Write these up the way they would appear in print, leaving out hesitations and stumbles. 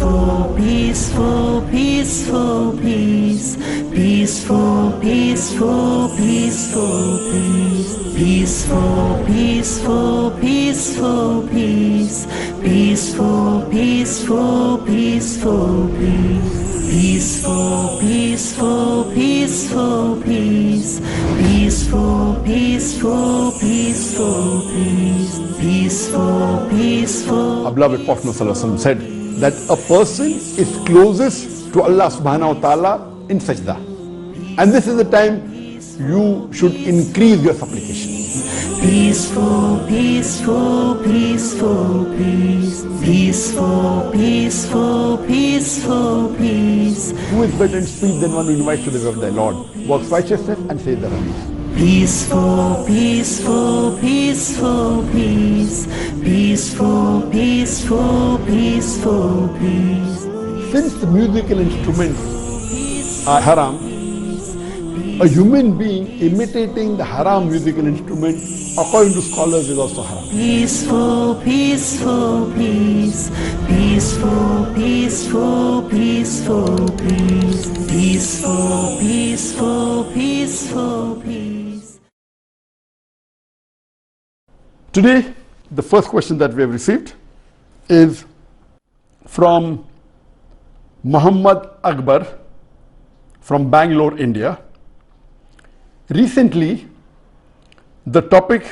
Peaceful, peaceful, peaceful, peace. Peaceful, peaceful, peaceful, peace. Peaceful, peaceful, peaceful, peace. Peaceful, peaceful, peaceful, peace. Peaceful, peaceful, peaceful, peace. Peaceful, peaceful, peaceful, peace. Peaceful, peaceful. Our beloved Prophet ﷺ said that a person is closest to Allah subhanahu wa ta'ala in sajda. And this is the time you should increase your supplication. Peaceful, peaceful, peaceful, peace. Peaceful, peaceful, peaceful, peace. Who is better in speech than one who invites to the way of thy Lord, works righteousness and says the hadith. Peaceful, peaceful, peaceful, peace. Peaceful, peaceful, peaceful, peace. Since the musical instruments are haram, a human being imitating the haram musical instrument, according to scholars, is also haram. Peaceful, peaceful, peace. Peaceful, peaceful, peaceful, peace. Peaceful, peaceful, peaceful, peace. Today, the first question that we have received is from Muhammad Akbar from Bangalore, India. Recently, the topic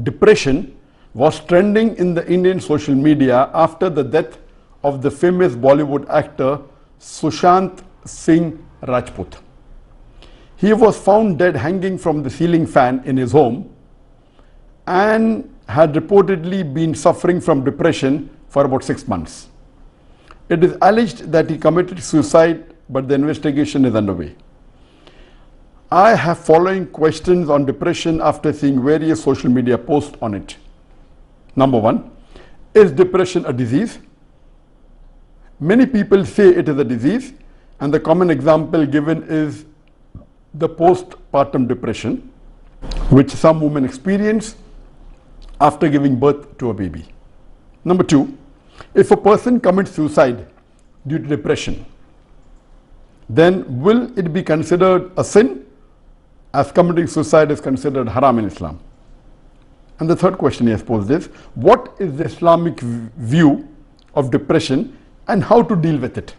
depression was trending in the Indian social media after the death of the famous Bollywood actor Sushant Singh Rajput. He was found dead hanging from the ceiling fan in his home and had reportedly been suffering from depression for about 6 months. It is alleged that he committed suicide, but the investigation is underway. I have following questions on depression after seeing various social media posts on it. Number one, is depression a disease? Many people say it is a disease, and the common example given is the postpartum depression, which some women experience after giving birth to a baby. Number two, if a person commits suicide due to depression, then will it be considered a sin, as committing suicide is considered haram in Islam? And the third question he has posed is, what is the Islamic view of depression and how to deal with it?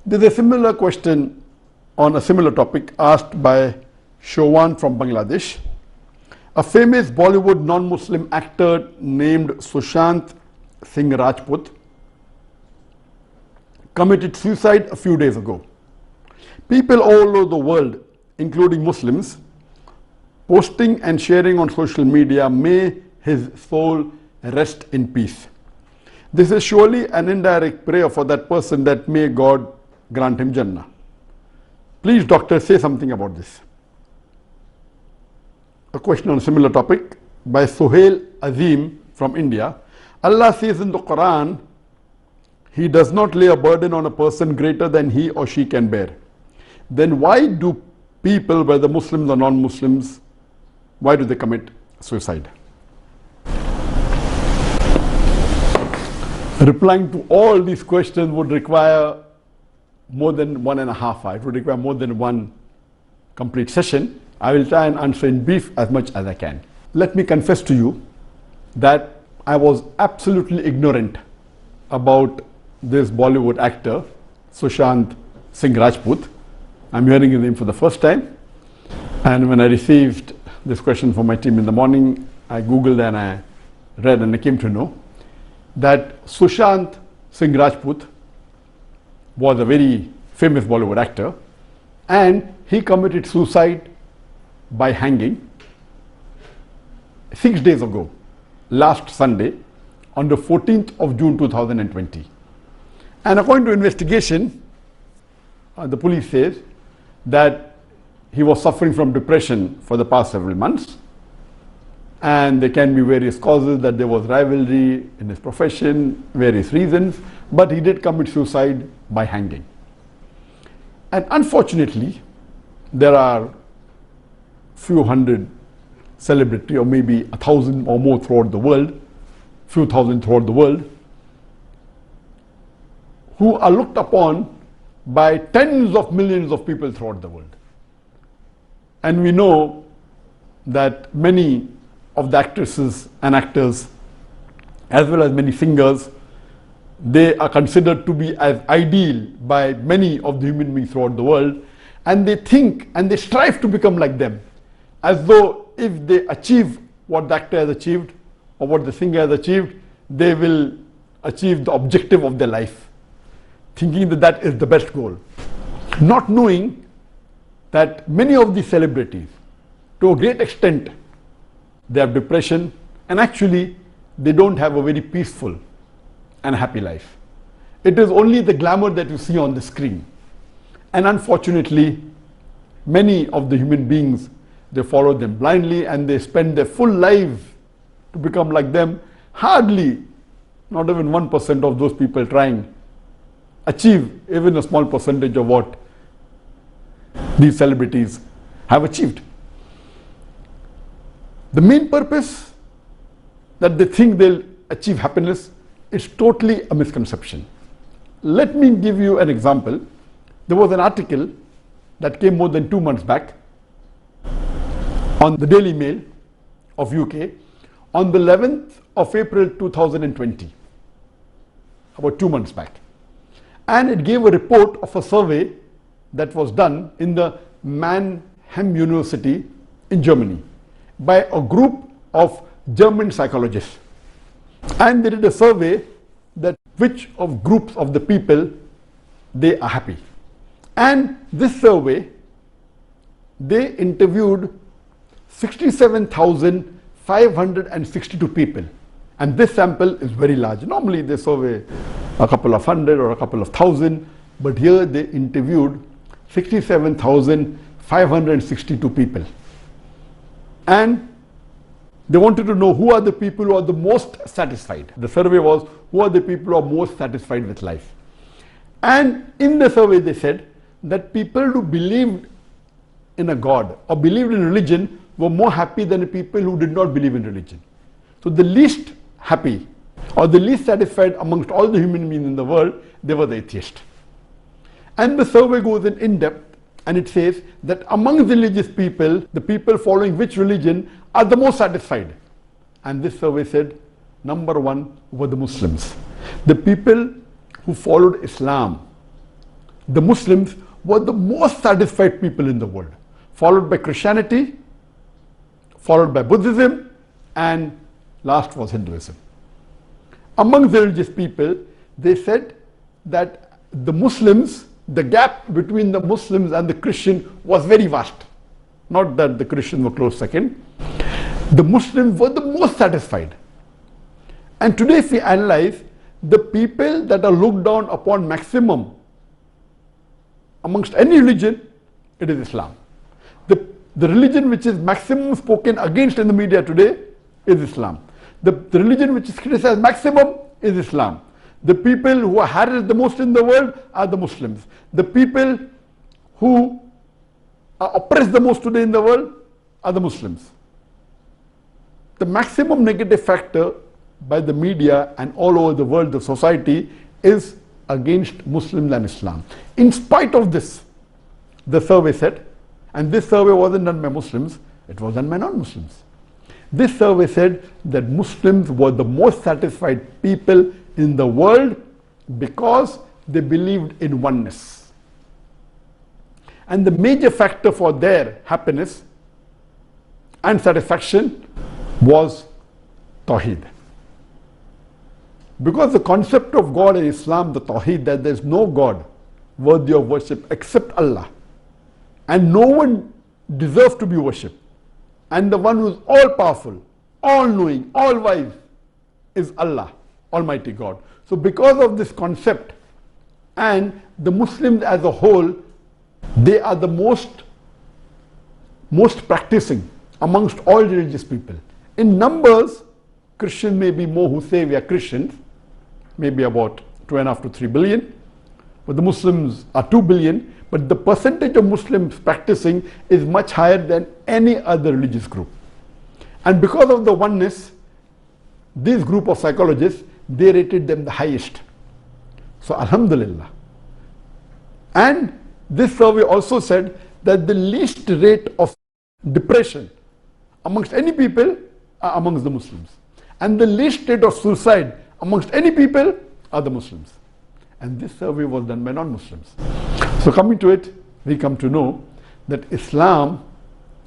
There is a similar question on a similar topic asked by Showan from Bangladesh. A famous Bollywood non-Muslim actor named Sushant Singh Rajput committed suicide a few days ago. People all over the world, including Muslims, posting and sharing on social media, may his soul rest in peace. This is surely an indirect prayer for that person that may God grant him Jannah. Please, doctor, say something about this. A question on a similar topic by Sohail Azim from India. Allah says in the Quran, He does not lay a burden on a person greater than he or she can bear. Then why do people, whether Muslims or non-Muslims, why do they commit suicide? Replying to all these questions would require more than 1.5 hours. It would require more than one complete session. I will try and answer in brief as much as I can. Let me confess to you that I was absolutely ignorant about this Bollywood actor, Sushant Singh Rajput. I'm hearing his name for the first time. And when I received this question from my team in the morning, I Googled and I read and I came to know that Sushant Singh Rajput was a very famous Bollywood actor, and he committed suicide by hanging 6 days ago, last Sunday, on the 14th of June 2020. And according to investigation, the police says that he was suffering from depression for the past several months, and there can be various causes, that there was rivalry in his profession, various reasons, but he did commit suicide by hanging. And unfortunately, there are few hundred celebrity, or maybe 1,000 or more throughout the world, few thousand throughout the world, who are looked upon by tens of millions of people throughout the world. And we know that many of the actresses and actors, as well as many singers, they are considered to be as ideal by many of the human beings throughout the world, and they think and they strive to become like them, as though if they achieve what the actor has achieved or what the singer has achieved, they will achieve the objective of their life, thinking that that is the best goal, not knowing that many of these celebrities, to a great extent, they have depression, and actually they don't have a very peaceful and happy life. It is only the glamour that you see on the screen. And unfortunately, many of the human beings, they follow them blindly and they spend their full lives to become like them. Hardly, not even 1% of those people trying achieve even a small percentage of what these celebrities have achieved. The main purpose that they think they'll achieve happiness is totally a misconception. Let me give you an example. There was an article that came more than 2 months back on the Daily Mail of UK on the 11th of April 2020, about 2 months back. And it gave a report of a survey that was done in the Mannheim University in Germany by a group of German psychologists. And they did a survey that which of groups of the people they are happy. And this survey, they interviewed 67,562 people. And this sample is very large. Normally they survey a couple of hundred or a couple of thousand, but here they interviewed 67,562 people. And they wanted to know who are the people who are the most satisfied. The survey was, who are the people who are most satisfied with life? And in the survey they said that people who believed in a God or believed in religion were more happy than the people who did not believe in religion. So the least happy or the least satisfied amongst all the human beings in the world, they were the atheists. And the survey goes in depth and it says that among religious people, the people following which religion are the most satisfied. And this survey said number one were the Muslims. The people who followed Islam, the Muslims were the most satisfied people in the world, followed by Christianity, followed by Buddhism, and last was Hinduism. Among the religious people, they said that the Muslims, the gap between the Muslims and the Christian was very vast. Not that the Christians were close second. The Muslims were the most satisfied. And today if we analyze, the people that are looked down upon maximum amongst any religion, it is Islam. The religion which is maximum spoken against in the media today is Islam. The religion which is criticized maximum is Islam. The people who are harassed the most in the world are the Muslims. The people who are oppressed the most today in the world are the Muslims. The maximum negative factor by the media and all over the world, the society, is against Muslims and Islam. In spite of this, the survey said, and this survey wasn't done by Muslims, it was done by non-Muslims. This survey said that Muslims were the most satisfied people in the world because they believed in oneness. And the major factor for their happiness and satisfaction was Tawheed. Because the concept of God in Islam, the Tawheed, that there is no God worthy of worship except Allah, and no one deserves to be worshipped, and the one who is all powerful, all knowing, all wise is Allah, Almighty God. So because of this concept, and the Muslims as a whole, they are the most practicing amongst all religious people. In numbers, Christians may be more who say we are Christians, maybe about 2.5 to 3 billion, but the Muslims are 2 billion, but the percentage of Muslims practicing is much higher than any other religious group. And because of the oneness, this group of psychologists, they rated them the highest. So Alhamdulillah. And this survey also said that the least rate of depression amongst any people are amongst the Muslims. And the least rate of suicide amongst any people are the Muslims. And this survey was done by non-Muslims. So coming to it, we come to know that Islam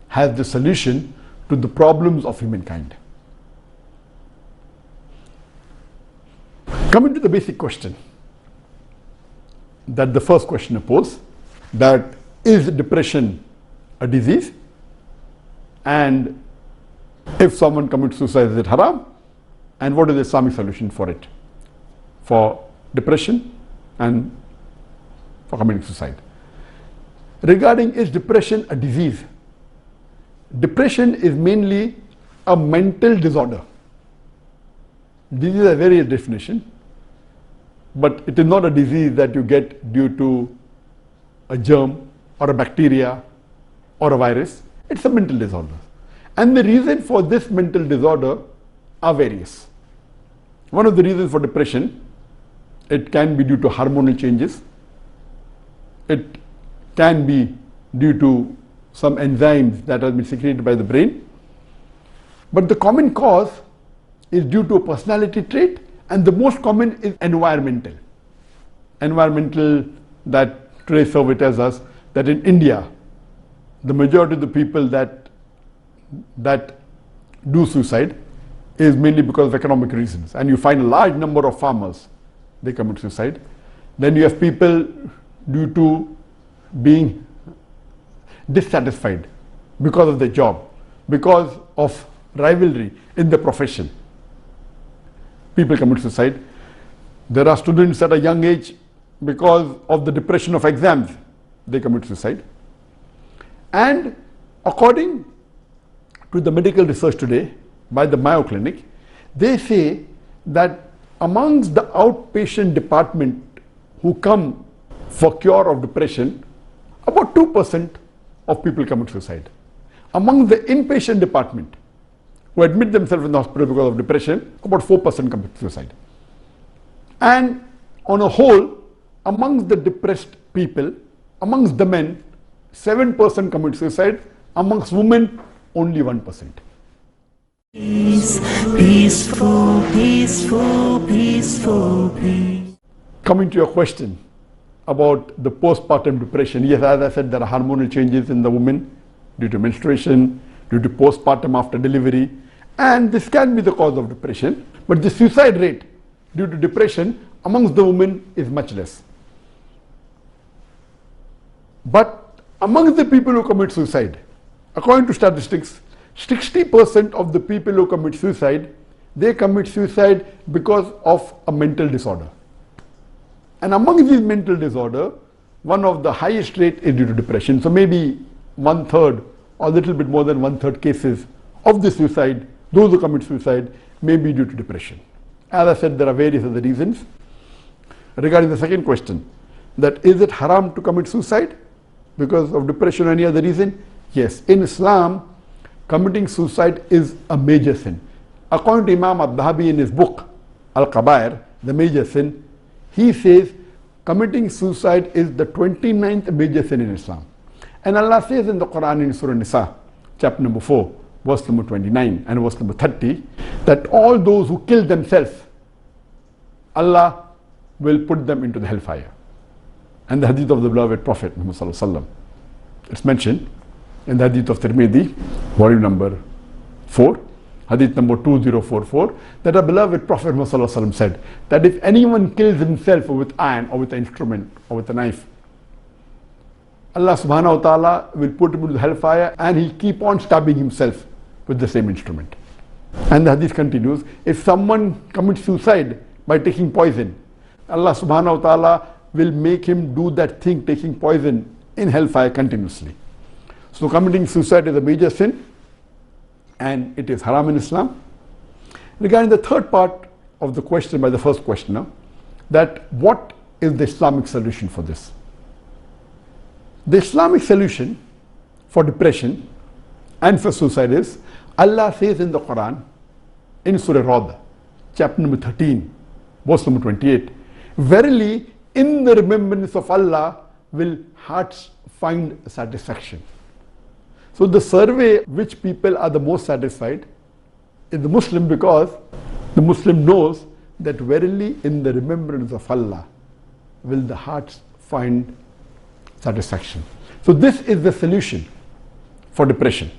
has the solution to the problems of humankind. Coming to the basic question that the first questioner posed, that is depression a disease? And if someone commits suicide, is it haram? And what is the Islamic solution for it? For depression and for committing suicide. Regarding is depression a disease? Depression is mainly a mental disorder. This is a various definition, but it is not a disease that you get due to a germ or a bacteria or a virus. It's a mental disorder. And the reason for this mental disorder are various. One of the reasons for depression, it can be due to hormonal changes. It can be due to some enzymes that have been secreted by the brain. But the common cause is due to a personality trait, and the most common is environmental. Environmental, that today survey tells us that in India, the majority of the people that do suicide is mainly because of economic reasons. And you find a large number of farmers, they commit suicide. Then you have people due to being dissatisfied because of their job, because of rivalry in the profession. People commit suicide. There are students at a young age, because of the depression of exams, they commit suicide. And according to the medical research today by the Mayo Clinic, they say that amongst the outpatient department who come for cure of depression, about 2% of people commit suicide. Among the inpatient department who admit themselves in the hospital because of depression, about 4% commit suicide. And on a whole, amongst the depressed people, amongst the men, 7% commit suicide. Amongst women, only 1%. Peace, peaceful, peaceful, peaceful, peace. Coming to your question about the postpartum depression, yes, as I said, there are hormonal changes in the woman due to menstruation, due to postpartum after delivery, and this can be the cause of depression. But the suicide rate due to depression amongst the women is much less. But amongst the people who commit suicide, according to statistics, 60% of the people who commit suicide, they commit suicide because of a mental disorder. And among these mental disorder, one of the highest rate is due to depression. So maybe 1/3 or a little bit more than 1/3 cases of the suicide, those who commit suicide, may be due to depression. As I said, there are various other reasons. Regarding the second question, that is it haram to commit suicide because of depression or any other reason? Yes, in Islam, committing suicide is a major sin. According to Imam al-Dhahabi in his book, Al-Kabair, the major sin, he says committing suicide is the 29th major sin in Islam. And Allah says in the Quran in Surah Nisa, chapter number 4, verse number 29 and verse number 30, that all those who kill themselves, Allah will put them into the hellfire. And the hadith of the beloved Prophet Muhammad Sallallahu Alaihi Wasallam, it's mentioned in the hadith of Tirmidhi, volume number 4, hadith number 2044, that our beloved Prophet Muhammad Sallallahu Alaihi Wasallam said that if anyone kills himself with iron or with an instrument or with a knife, Allah subhanahu wa ta'ala will put him into the hellfire and he'll keep on stabbing himself with the same instrument. And the hadith continues, if someone commits suicide by taking poison, Allah subhanahu wa ta'ala will make him do that thing, taking poison, in hellfire continuously. So committing suicide is a major sin and it is haram in Islam. Regarding the third part of the question by the first questioner, that what is the Islamic solution for this? The Islamic solution for depression and for suicide is, Allah says in the Quran, in Surah Rad, chapter number 13, verse number 28, Verily, in the remembrance of Allah will hearts find satisfaction. So the survey which people are the most satisfied is the Muslim, because the Muslim knows that verily in the remembrance of Allah will the hearts find satisfaction. So this is the solution for depression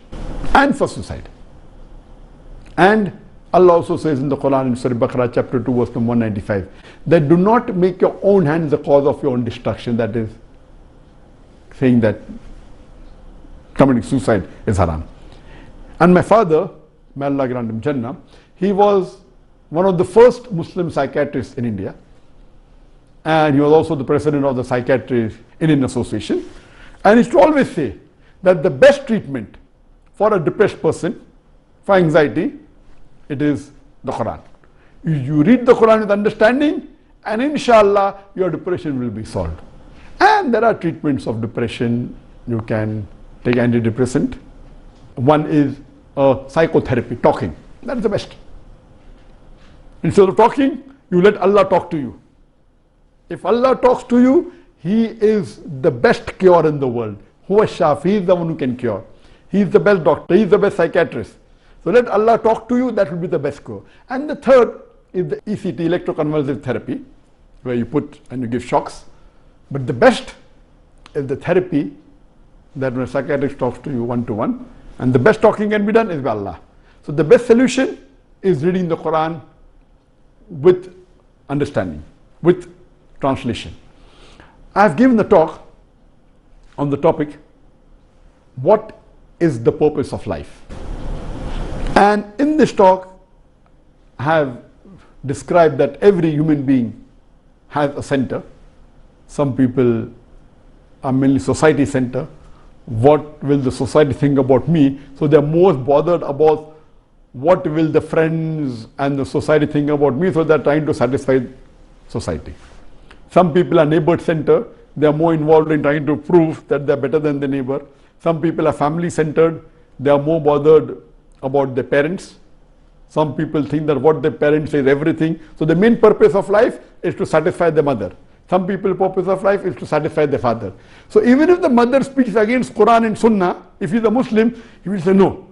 and for suicide. And Allah also says in the Quran in Surah Baqarah chapter 2 verse number 195 that do not make your own hands the cause of your own destruction. That is saying that committing suicide is haram. And my father, may Allah grant him Jannah, he was one of the first Muslim psychiatrists in India, and he was also the president of the Psychiatry Indian Association, and he used to always say that the best treatment for a depressed person, for anxiety, it is the Quran. You read the Quran with understanding, and inshallah your depression will be solved. And there are treatments of depression. You can take antidepressant. One is psychotherapy, talking. That is the best. Instead of talking, you let Allah talk to you. If Allah talks to you, He is the best cure in the world. Huwa Shafi, He is the one who can cure. He is the best doctor, He is the best psychiatrist. So let Allah talk to you, that will be the best cure. And the third is the ECT, electroconvulsive therapy, where you put and you give shocks. But the best is the therapy that when a psychiatrist talks to you one-to-one, and the best talking can be done is by Allah. So the best solution is reading the Quran with understanding, with translation. I have given the talk on the topic, what is the purpose of life? And in this talk, I have described that every human being has a center. Some people are mainly society center. What will the society think about me? So they are most bothered about what will the friends and the society think about me, so they are trying to satisfy society. Some people are neighbor center. They are more involved in trying to prove that they are better than the neighbor. Some people are family centered. They are more bothered about their parents. Some people think that what their parents say is everything. So the main purpose of life is to satisfy the mother. Some people's purpose of life is to satisfy their father. So even if the mother speaks against Quran and Sunnah, if he is a Muslim, he will say no.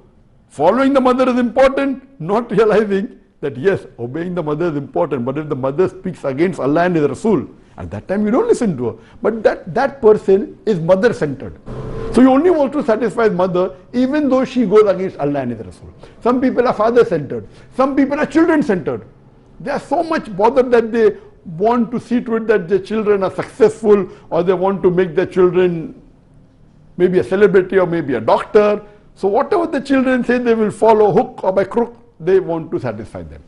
Following the mother is important, not realizing that yes, obeying the mother is important, but if the mother speaks against Allah and His Rasul, at that time you don't listen to her. But that person is mother-centered. So you only want to satisfy his mother even though she goes against Allah and His Rasul. Some people are father-centered. Some people are children-centered. They are so much bothered that they want to see to it that their children are successful, or they want to make their children maybe a celebrity or maybe a doctor. So whatever the children say, they will follow hook or by crook. They want to satisfy them.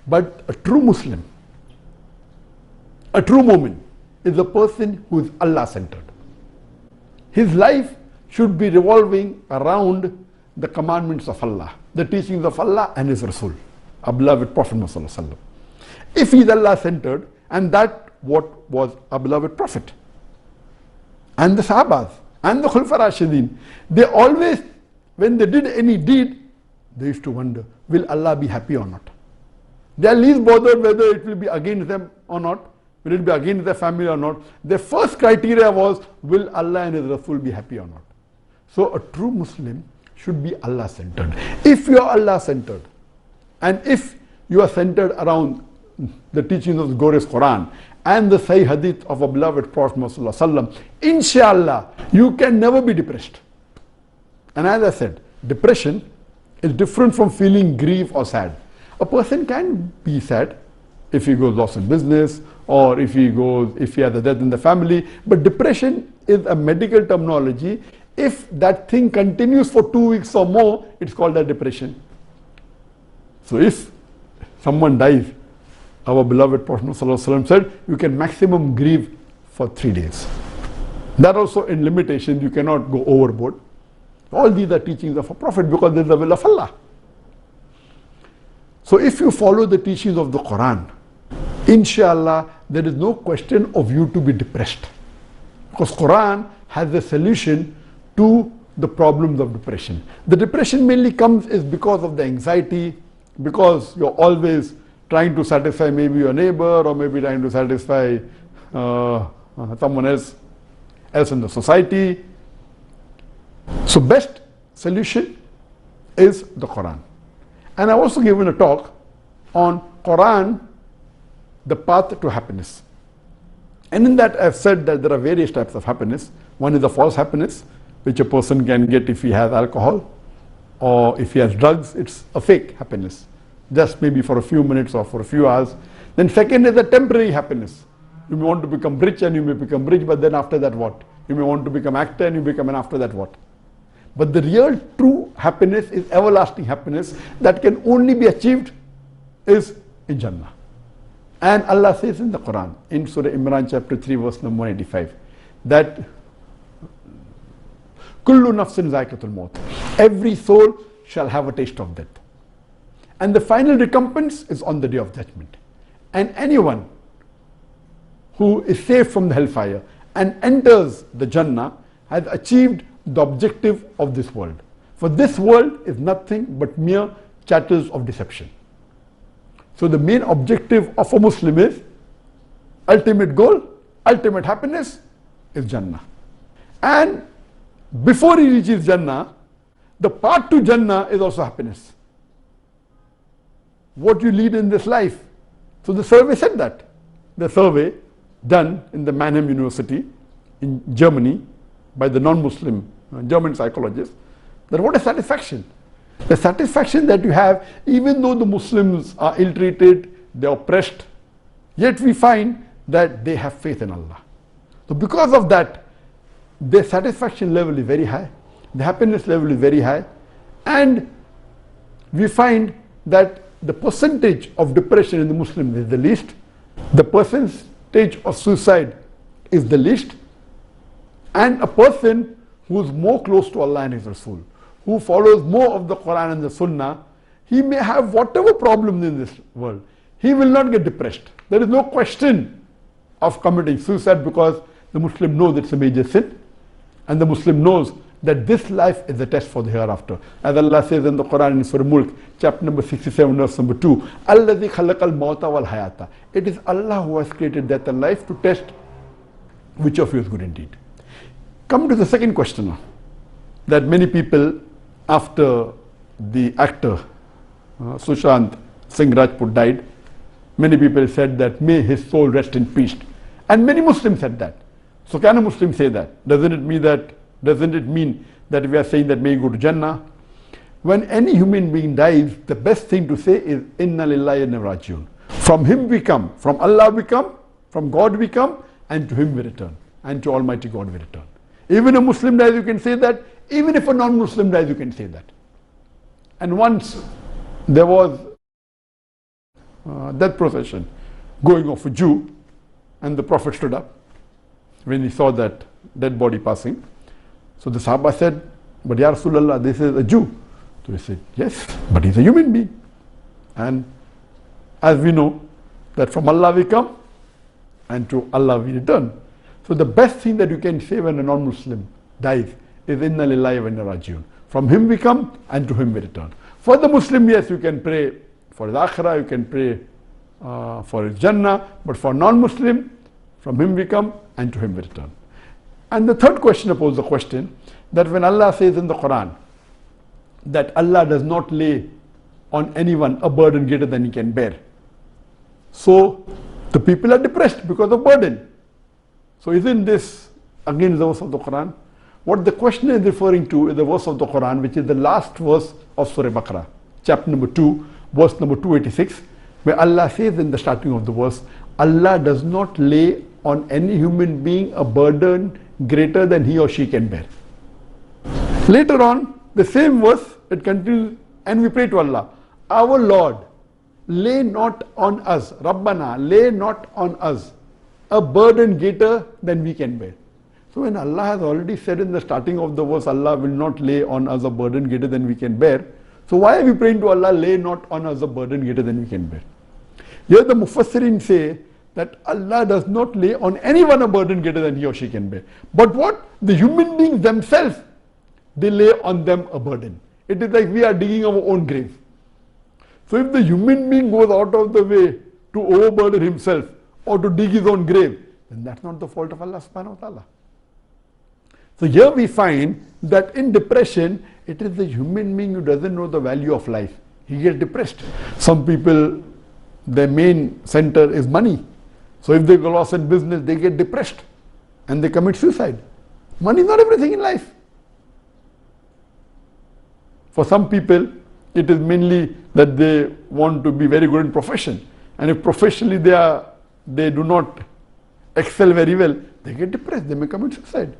But a true Muslim, a true mu'min, is a person who is Allah-centered. His life should be revolving around the commandments of Allah, the teachings of Allah and His Rasul, our beloved Prophet Muhammad. If he is Allah-centered, and that what was our beloved Prophet, and the Sahabas, and the Khulfa Rashidin, they always, when they did any deed, they used to wonder, will Allah be happy or not? They are least bothered whether it will be against them or not, will it be against their family or not. Their first criteria was, will Allah and His Rasul be happy or not? So a true Muslim should be Allah-centered. If you are Allah-centered, and if you are centered around the teachings of the glorious Quran and the Sahih Hadith of our beloved Prophet Muhammad, inshallah, you can never be depressed. And as I said, depression is different from feeling grief or sad. A person can be sad if he goes lost in business, or if he has a death in the family, but depression is a medical terminology. If that thing continues for 2 weeks or more, it's called a depression. So if someone dies, our beloved Prophet ﷺ said, you can maximum grieve for 3 days. That also in limitations, you cannot go overboard. All these are teachings of a Prophet because this is the will of Allah. So if you follow the teachings of the Quran, inshallah, there is no question of you to be depressed. Because Quran has a solution to the problems of depression. The depression mainly comes is because of the anxiety, because you're always trying to satisfy maybe your neighbor, or maybe trying to satisfy someone else in the society. So best solution is the Quran. And I've also given a talk on Quran, the path to happiness. And in that I've said that there are various types of happiness. One is the false happiness, which a person can get if he has alcohol, or if he has drugs. It's a fake happiness, just maybe for a few minutes or for a few hours. Then second is the temporary happiness. You may want to become rich, and you may become rich, but then after that what? You may want to become actor, and you become, and after that what? But the real true happiness is everlasting happiness that can only be achieved is in Jannah. And Allah says in the Quran, in Surah Imran chapter 3 verse number 185, that Kullu nafsin zaikatul maut, every soul shall have a taste of death. And the final recompense is on the day of judgment. And anyone who is saved from the hellfire and enters the Jannah has achieved the objective of this world. For this world is nothing but mere chattels of deception. So the main objective of a Muslim is ultimate goal, ultimate happiness is Jannah. And before he reaches Jannah, the path to Jannah is also happiness. What you lead in this life. So the survey said that. The survey done in the Mannheim University in Germany by the non-Muslim German psychologist, that what is satisfaction? The satisfaction that you have, even though the Muslims are ill-treated, they are oppressed, yet we find that they have faith in Allah. So because of that, their satisfaction level is very high, the happiness level is very high, and we find that the percentage of depression in the Muslims is the least, the percentage of suicide is the least, and a person who is more close to Allah and His Rasul, who follows more of the Quran and the Sunnah, he may have whatever problems in this world, he will not get depressed. There is no question of committing suicide, because the Muslim knows it's a major sin, and the Muslim knows that this life is a test for the hereafter. As Allah says in the Quran in Surah Mulk, chapter number 67, verse number 2, Alladhi khalaqal mawta wal hayata. It is Allah who has created death and life to test which of you is good indeed. Come to the second question now, that many people, after the actor Sushant Singh Rajput died, many people said that may his soul rest in peace, and many Muslims said that. So can a Muslim say that? Doesn't it mean that we are saying that may he go to Jannah? When any human being dies, the best thing to say is Inna lillahi wa inna ilaihi raji'un. From him we come, from Allah we come, from God we come, and to him we return, and to Almighty God we return. Even a Muslim dies, you can say that. Even if a non-Muslim dies, you can say that. And once there was a death procession going off a Jew, and the Prophet stood up when he saw that dead body passing. So the Sahaba said, but Ya Rasulullah, this is a Jew. So he said, yes, but he's a human being. And as we know, that from Allah we come, and to Allah we return. So the best thing that you can say when a non-Muslim dies is Inna lillahi wa inna ilaihi raji'un. From him we come, and to him we return. For the Muslim, yes, you can pray for his akhirah, you can pray for his Jannah, but for non-Muslim, from him we come, and to him we return. And the third question poses the question that when Allah says in the Quran that Allah does not lay on anyone a burden greater than he can bear, so the people are depressed because of burden. So isn't this against the verse of the Quran? What the question is referring to is the verse of the Quran, which is the last verse of Surah Baqarah, chapter number 2, verse number 286, where Allah says in the starting of the verse, Allah does not lay on any human being a burden greater than he or she can bear. Later on, the same verse, it continues, and we pray to Allah, our Lord, lay not on us, Rabbana, lay not on us a burden greater than we can bear. So when Allah has already said in the starting of the verse, Allah will not lay on us a burden greater than we can bear, so why are we praying to Allah, lay not on us a burden greater than we can bear? Here the Mufassirin say that Allah does not lay on anyone a burden greater than he or she can bear. But what? The human beings themselves, they lay on them a burden. It is like we are digging our own grave. So if the human being goes out of the way to overburden himself or to dig his own grave, then that's not the fault of Allah subhanahu wa ta'ala. So here we find that in depression, it is the human being who doesn't know the value of life. He gets depressed. Some people, their main center is money. So if they go lost in business, they get depressed and they commit suicide. Money is not everything in life. For some people, it is mainly that they want to be very good in profession. And if professionally they do not excel very well, they get depressed, they may commit suicide.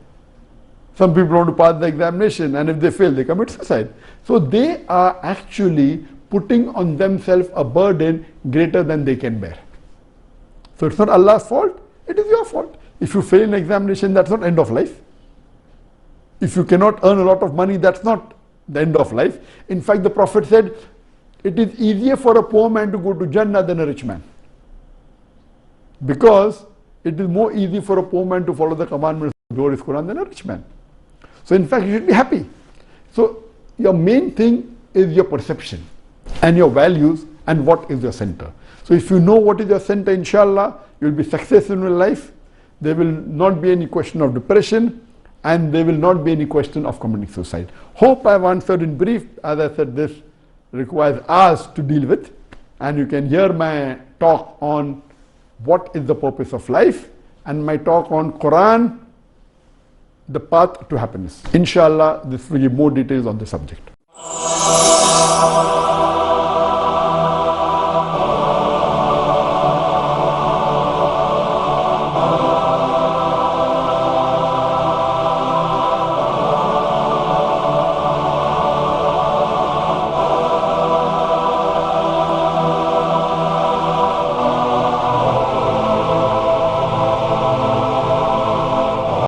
Some people want to pass the examination, and if they fail, they commit suicide. So they are actually putting on themselves a burden greater than they can bear. So it's not Allah's fault, it is your fault. If you fail in examination, that's not end of life. If you cannot earn a lot of money, that's not the end of life. In fact, the Prophet said, it is easier for a poor man to go to Jannah than a rich man. Because it is more easy for a poor man to follow the commandments of the glorious Quran than a rich man. So in fact, you should be happy. So your main thing is your perception and your values and what is your center. So if you know what is your center, inshallah, you will be successful in life. There will not be any question of depression and there will not be any question of committing suicide. Hope I have answered in brief. As I said, this requires hours to deal with, and you can hear my talk on what is the purpose of life and my talk on Quran, the path to happiness. Inshallah, this will give more details on the subject.